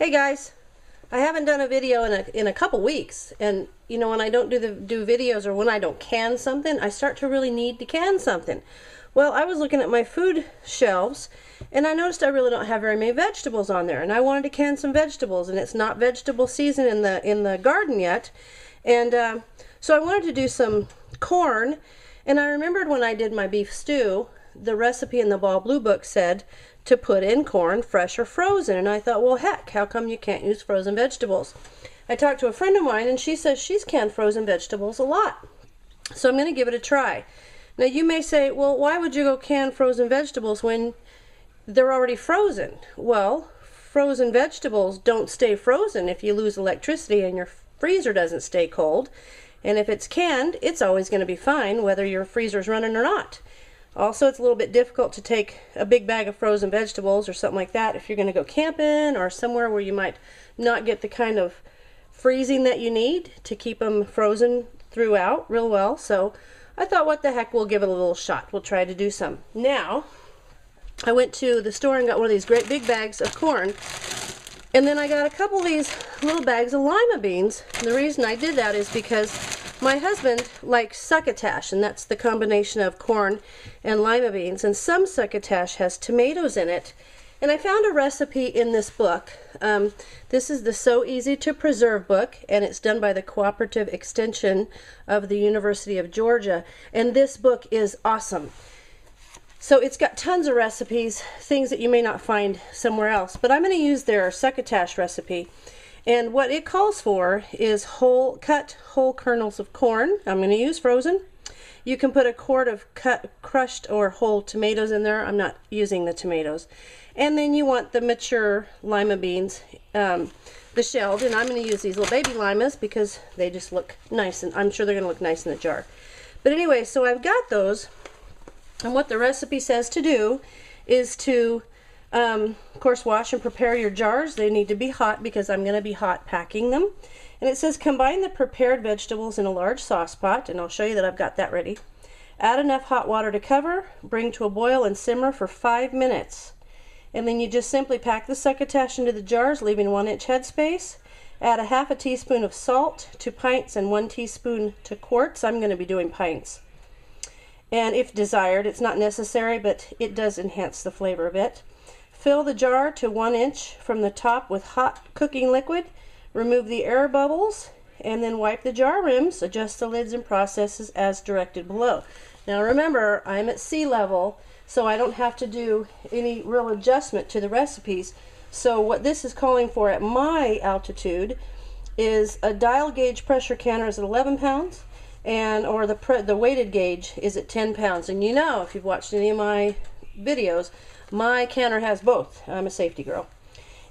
Hey guys, I haven't done a video in a couple weeks, and you know, when I don't do videos or when I don't can something, I start to really need to can something. Well, I was looking at my food shelves and I noticed I really don't have very many vegetables on there, and I wanted to can some vegetables, and it's not vegetable season in the garden yet. And so I wanted to do some corn, and I remembered when I did my beef stew, the recipe in the Ball Blue book said to put in corn fresh or frozen, and I thought, well, heck, how come you can't use frozen vegetables? I talked to a friend of mine and she says she's canned frozen vegetables a lot, so I'm going to give it a try. Now you may say, well, why would you go can frozen vegetables when they're already frozen? Well, frozen vegetables don't stay frozen if you lose electricity and your freezer doesn't stay cold, and if it's canned, it's always going to be fine whether your freezer's running or not. Also, it's a little bit difficult to take a big bag of frozen vegetables or something like that if you're going to go camping or somewhere where you might not get the kind of freezing that you need to keep them frozen throughout real well. So I thought, what the heck, we'll give it a little shot. We'll try to do some. Now, I went to the store and got one of these great big bags of corn, and then I got a couple of these little bags of lima beans. And the reason I did that is because my husband likes succotash, and that's the combination of corn and lima beans, and some succotash has tomatoes in it. And I found a recipe in this book. This is the So Easy to Preserve book, and it's done by the Cooperative Extension of the University of Georgia, and this book is awesome. So it's got tons of recipes, things that you may not find somewhere else, but I'm going to use their succotash recipe. And what it calls for is cut whole kernels of corn. I'm going to use frozen. You can put a quart of crushed or whole tomatoes in there. I'm not using the tomatoes. And then you want the mature lima beans, the shelled, and I'm going to use these little baby limas because they just look nice, and I'm sure they're going to look nice in the jar. But anyway, so I've got those, and what the recipe says to do is to of course, wash and prepare your jars. They need to be hot because I'm going to be hot packing them. And it says combine the prepared vegetables in a large sauce pot, and I'll show you that I've got that ready. Add enough hot water to cover, bring to a boil, and simmer for 5 minutes. And then you just simply pack the succotash into the jars, leaving 1-inch headspace. Add a half a teaspoon of salt to pints and 1 teaspoon to quarts. I'm going to be doing pints. And if desired, it's not necessary, but it does enhance the flavor a bit. Fill the jar to 1 inch from the top with hot cooking liquid. Remove the air bubbles and then wipe the jar rims. Adjust the lids and processes as directed below. Now remember, I'm at sea level, so I don't have to do any real adjustment to the recipes. So what this is calling for at my altitude is a dial gauge pressure canner is at 11 pounds, or the weighted gauge is at 10 pounds. And you know, if you've watched any of my videos, my canner has both. I'm a safety girl.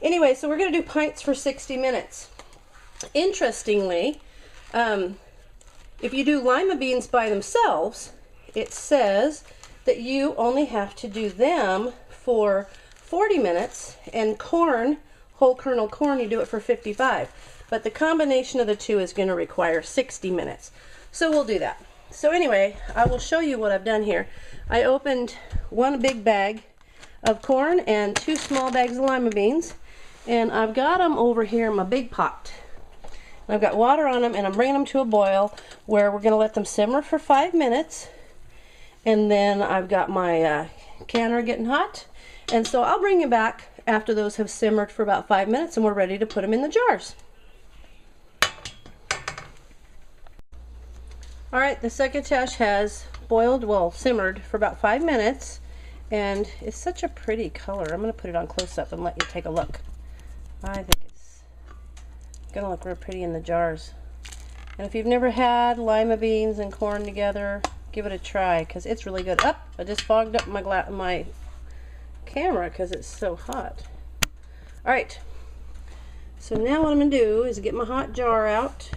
Anyway, so we're going to do pints for 60 minutes. Interestingly, if you do lima beans by themselves, it says that you only have to do them for 40 minutes, and corn, whole kernel corn, you do it for 55. But the combination of the two is going to require 60 minutes. So we'll do that. So anyway, I will show you what I've done here. I opened one big bag of corn and 2 small bags of lima beans, and I've got them over here in my big pot. And I've got water on them, and I'm bringing them to a boil where we're going to let them simmer for 5 minutes, and then I've got my canner getting hot, and so I'll bring you back after those have simmered for about 5 minutes and we're ready to put them in the jars. Alright, the succotash has boiled, well, simmered for about 5 minutes, and it's such a pretty color. I'm going to put it on close up and let you take a look. I think it's going to look real pretty in the jars. And if you've never had lima beans and corn together, give it a try because it's really good. I just fogged up my camera because it's so hot. Alright, so now what I'm going to do is get my hot jar out,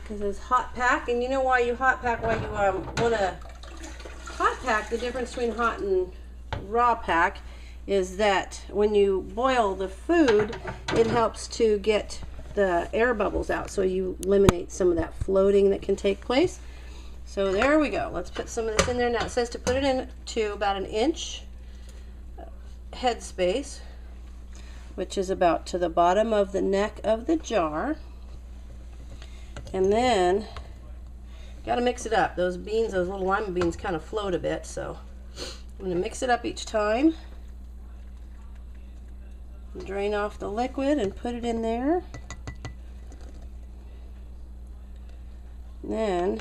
because it's hot pack, and you know why you hot pack, why you want to hot pack. The difference between hot and raw pack is that when you boil the food, it helps to get the air bubbles out, so you eliminate some of that floating that can take place. So there we go. Let's put some of this in there. Now it says to put it in to about 1 inch headspace. which is about to the bottom of the neck of the jar. And then, got to mix it up. Those beans, those little lima beans kind of float a bit, so I'm going to mix it up each time. Drain off the liquid and put it in there. Then,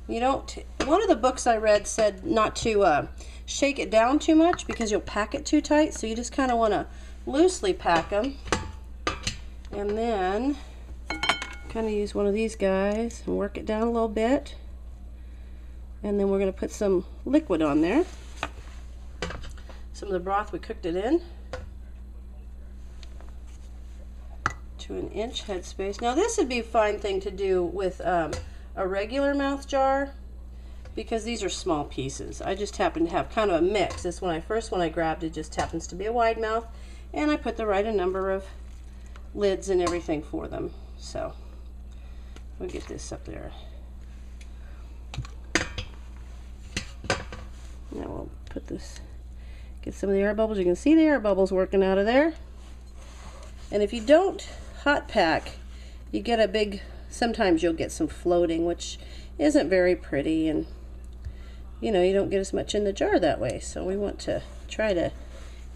you don't, one of the books I read said not to shake it down too much because you'll pack it too tight, so you just kind of want to loosely pack them. And then, kind of use one of these guys and work it down a little bit. And then we're going to put some liquid on there. Some of the broth we cooked it in. To an inch headspace. Now this would be a fine thing to do with a regular mouth jar because these are small pieces. I just happen to have kind of a mix. This one, first one I grabbed, it just happens to be a wide mouth, and I put the right number of lids and everything for them. So we'll get this up there. Now we'll put this, get some of the air bubbles. You can see the air bubbles working out of there. And if you don't hot pack, you get a big, sometimes you'll get some floating, which isn't very pretty, and you know, you don't get as much in the jar that way. So we want to try to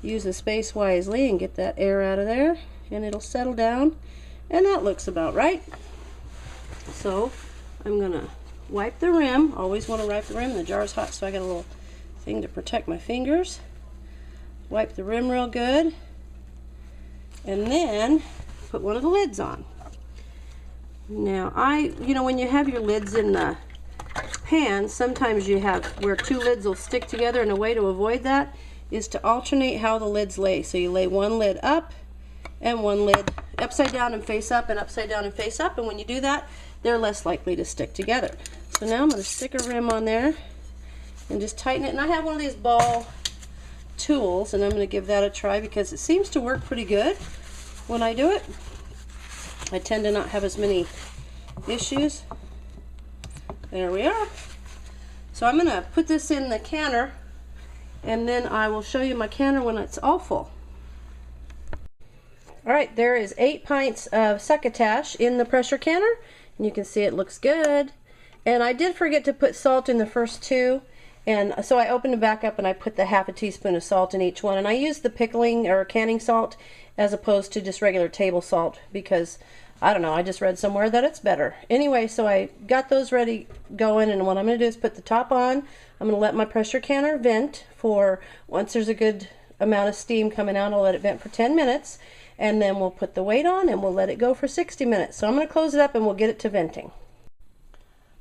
use the space wisely and get that air out of there, and it'll settle down, and that looks about right. So I'm gonna wipe the rim. Always want to wipe the rim. The jar's hot, so I got a little thing to protect my fingers. Wipe the rim real good, and then put one of the lids on. Now you know, when you have your lids in the pan, sometimes you have where two lids will stick together, and a way to avoid that is to alternate how the lids lay. So you lay one lid up and one lid upside down and face up, and upside down and face up, and when you do that, they're less likely to stick together. So now I'm going to stick a rim on there and just tighten it. And I have one of these ball tools, and I'm going to give that a try because it seems to work pretty good when I do it. I tend to not have as many issues. There we are. So I'm going to put this in the canner, and then I will show you my canner when it's all full. Alright, there is 8 pints of succotash in the pressure canner, and you can see it looks good. And I did forget to put salt in the first 2, and so I opened it back up and I put the half a teaspoon of salt in each one. And I used the pickling or canning salt as opposed to just regular table salt because, I don't know, I just read somewhere that it's better. Anyway, so I got those ready going, and what I'm going to do is put the top on. I'm going to let my pressure canner vent for, once there's a good amount of steam coming out, I'll let it vent for 10 minutes. And then we'll put the weight on and we'll let it go for 60 minutes. So I'm going to close it up and we'll get it to venting.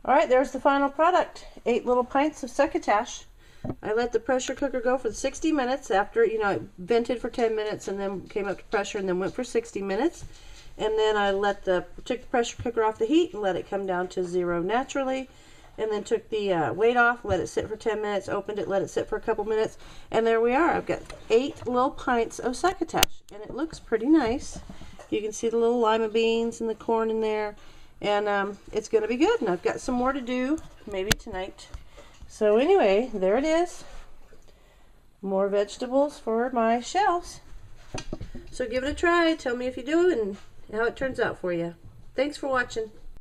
Alright, there's the final product. 8 little pints of succotash. I let the pressure cooker go for 60 minutes after, you know, it vented for 10 minutes and then came up to pressure and then went for 60 minutes. And then I took the pressure cooker off the heat and let it come down to 0 naturally. And then took the weight off, let it sit for 10 minutes, opened it, let it sit for a couple minutes, and there we are. I've got 8 little pints of succotash, and it looks pretty nice. You can see the little lima beans and the corn in there, and it's going to be good. And I've got some more to do, maybe tonight. So anyway, there it is. More vegetables for my shelves. So give it a try. Tell me if you do and how it turns out for you. Thanks for watching.